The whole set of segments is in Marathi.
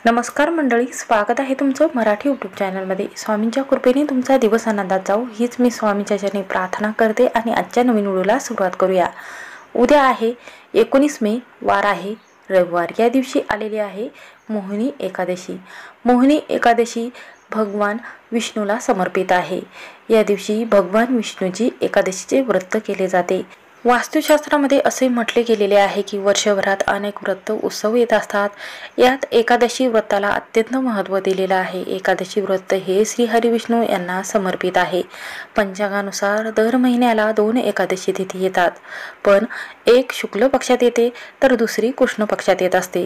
नमस्कार मंडळी, स्वागत आहे तुमचं मराठी यूट्यूब चॅनलमध्ये। स्वामींच्या कृपेने तुमचा दिवस आनंदात जाऊ हीच मी स्वामींच्या चरणी प्रार्थना करते आणि आजच्या नवीन व्हिडिओला सुरुवात करूया। उद्या आहे 19 मे, वार आहे रविवार। या दिवशी आलेली आहे मोहिनी एकादशी। मोहिनी एकादशी भगवान विष्णूला समर्पित आहे। या दिवशी भगवान विष्णूची एकादशीचे व्रत केले जाते। वास्तुशास्त्रामध्ये असे म्हटले गेलेले आहे की वर्षभरात अनेक व्रत उत्सव येत असतात। यात एकादशी व्रताला अत्यंत महत्त्व दिलेले आहे। एकादशी व्रत हे श्री हरी विष्णू यांना समर्पित आहे। पंचांगानुसार दर महिन्याला 2 एकादशी तिथी येतात, पण एक शुक्ल पक्षात येते तर दुसरी कृष्ण पक्षात येत असते।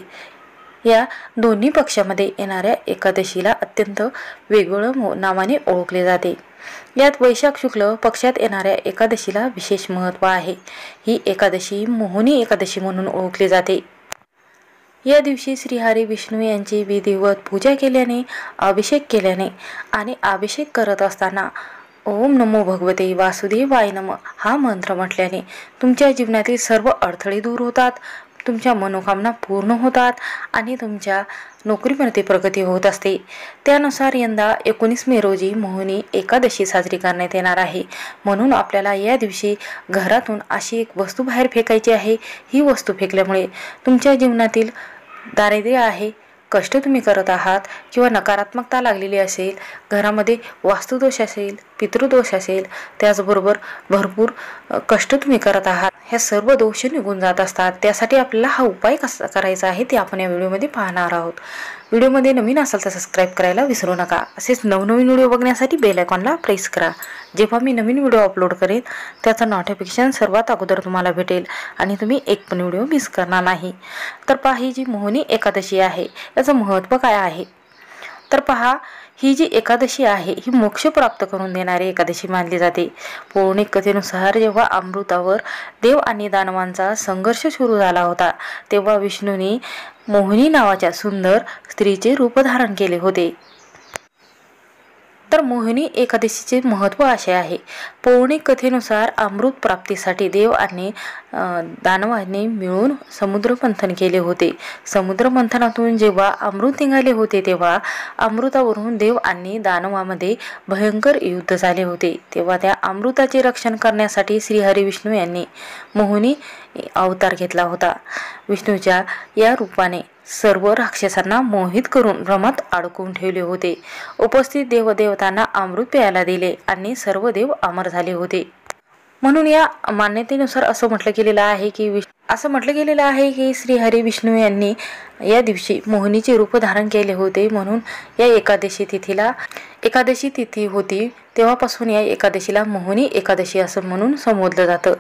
या दोन्ही पक्षामध्ये येणाऱ्या एकादशीला अत्यंत वेगवेगळ्या नावाने ओळखले जाते। यात वैशाख शुक्ल पक्षात येणाऱ्या एकादशीला विशेष महत्त्व आहे। ही एकादशी मोहिनी एकादशी म्हणून ओळखली जाते। या दिवशी श्री हरी विष्णू यांची विधिवत पूजा केल्याने, अभिषेक केल्याने आणि अभिषेक करत असताना ओम नमो भगवते वासुदेवाय नमः हा मंत्र म्हटल्याने तुमच्या जीवनातील सर्व अडथळे दूर होतात, तुमच्या मनोकामना पूर्ण होतात आणि तुमच्या नोकरीमध्ये प्रगती होत असते। त्यानुसार यंदा 19 मे रोजी मोहिनी एकादशी साजरी करण्यात येणार आहे। म्हणून आपल्याला या दिवशी घरातून अशी एक वस्तू बाहेर फेकायची आहे। ही वस्तू फेकल्यामुळे तुमच्या जीवनातील दारिद्र्य आहे, कष्ट तुम्ही करत आहात किंवा नकारात्मकता लागलेली असेल, घरामध्ये वास्तुदोष असेल, पितृदोष असेल, त्याचबरोबर भरपूर कष्ट तुम्ही करत आहात, ह्या सर्व दोष निघून जात असतात। त्यासाठी आपल्याला हा उपाय कसा करायचा आहे ते आपण या व्हिडिओमध्ये पाहणार आहोत। व्हिडिओमध्ये नवीन असाल तर सबस्क्राईब करायला विसरू नका। असेच नवनवीन व्हिडिओ बघण्यासाठी बेल आयकॉनला प्रेस करा। जेव्हा मी नवीन व्हिडिओ अपलोड करेन त्याचं नोटिफिकेशन सर्वात अगोदर तुम्हाला भेटेल आणि तुम्ही एक पण व्हिडिओ मिस करणार नाही। तर पहा, ही जी मोहिनी एकादशी आहे याचं महत्त्व काय आहे तर पहा, ही जी एकादशी आहे ही मोक्ष प्राप्त करून देणारी एकादशी मानली जाते। पौराणिक कथेनुसार जेव्हा अमृतावर देव आणि दानवांचा संघर्ष सुरू झाला होता, तेव्हा विष्णूने मोहिनी नावाच्या सुंदर स्त्रीचे रूप धारण केले होते। तर मोहिनी एकादशीचे महत्त्व असे आहे। पौराणिक कथेनुसार अमृत प्राप्तीसाठी देव आणि दानवांनी मिळून समुद्र मंथन केले होते। समुद्र मंथनातून जेव्हा अमृत निघाले होते तेव्हा अमृतावरून देव आणि दानवामध्ये भयंकर युद्ध झाले होते। तेव्हा त्या अमृताचे रक्षण करण्यासाठी श्री हरी विष्णू यांनी मोहिनी अवतार घेतला होता। विष्णूच्या या रूपाने सर्व राक्षसांना मोहित करून भ्रमात अडकवून ठेवले होते। उपस्थित देवदेवतांना अमृत प्यायला दिले आणि सर्व देव अमर झाले होते। म्हणून या मान्यतेनुसार असं म्हटलं गेलेलं आहे की श्री हरी विष्णू यांनी या दिवशी मोहिनीचे रूप धारण केले होते। म्हणून या एकादशी तिथी होती तेव्हापासून या एकादशीला मोहिनी एकादशी असं म्हणून संबोधलं जातं।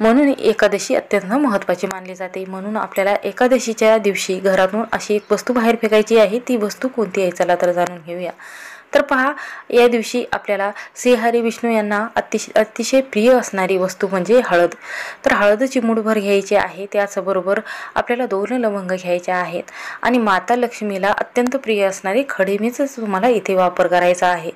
म्हणून एकादशी अत्यंत महत्त्वाची मानली जाते। म्हणून आपल्याला एकादशीच्या दिवशी घरातून अशी एक वस्तू बाहेर फेकायची आहे। ती वस्तू कोणती आहे चला तर जाणून घेऊया। तर पहा, या दिवशी आपल्याला श्री हरी विष्णू यांना अतिशय प्रिय असणारी वस्तू म्हणजे हळद। तर हळद चिमूटभर घ्यायची आहे। त्याचबरोबर आपल्याला 2 लवंग घ्यायच्या आहेत आणि माता लक्ष्मीला अत्यंत प्रिय असणारी खडी मीठचा तुम्हाला इथे वापर करायचा आहे।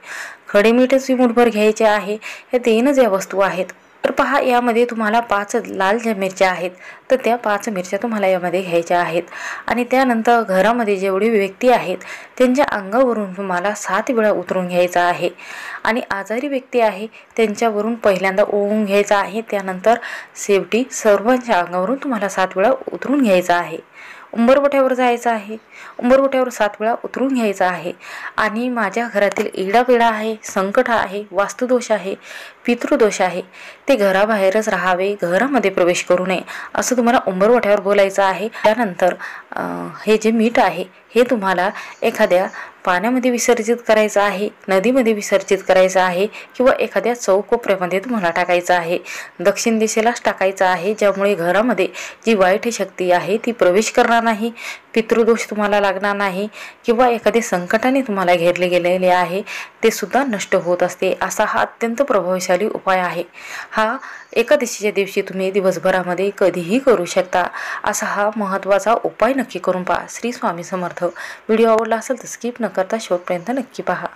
खडी मीठ चिमूटभर घ्यायचे आहे। या 3च या वस्तू आहेत। तर पहा, यामध्ये तुम्हाला 5 लाल ज्या मिरच्या आहेत तर त्या 5 मिरच्या तुम्हाला यामध्ये घ्यायच्या आहेत आणि त्यानंतर घरामध्ये जेवढे व्यक्ती आहेत त्यांच्या अंगावरून तुम्हाला 7 वेळा उतरून घ्यायचा आहे आणि आजारी व्यक्ती आहे त्यांच्यावरून पहिल्यांदा ओवून घ्यायचा आहे। त्यानंतर शेवटी सर्वांच्या अंगावरून तुम्हाला 7 वेळा उतरून घ्यायचा आहे। उंबरवट्यावर जायचं आहे, उंबरवट्यावर 7 वेळा उतरून घ्यायचं आहे आणि माझ्या घरातील इडापिडा आहे, संकट आहे, वास्तुदोष आहे, पितृदोष आहे ते घराबाहेरच राहावे, घरामध्ये प्रवेश करू नये असं तुम्हाला उंबरवट्यावर बोलायचं आहे। त्यानंतर हे जे मीठ आहे हे तुम्हाला एखाद्या पाण्यामध्ये विसर्जित करायचं आहे, नदीमध्ये विसर्जित करायचं आहे किंवा एखाद्या चौकोपऱ्यामध्ये तुम्हाला टाकायचं आहे। दक्षिण दिशेलाच टाकायचं आहे, ज्यामुळे घरामध्ये जी वाईट शक्ती आहे ती प्रवेश करणार नाही, पितृदोष तुम्हाला लागणार नाही किंवा एखादे संकटाने तुम्हाला घेरले गेलेले आहे ते सुद्धा नष्ट होत असते। असा हा अत्यंत प्रभावशाली उपाय आहे। हा एकादशीच्या दिवशी तुम्ही दिवसभरामध्ये कधीही करू शकता। असा हा महत्त्वाचा उपाय नक्की करून पहा। श्री स्वामी समर्थ। व्हिडिओ आवडला असेल तर स्किप न करता शेवटपर्यंत नक्की पहा।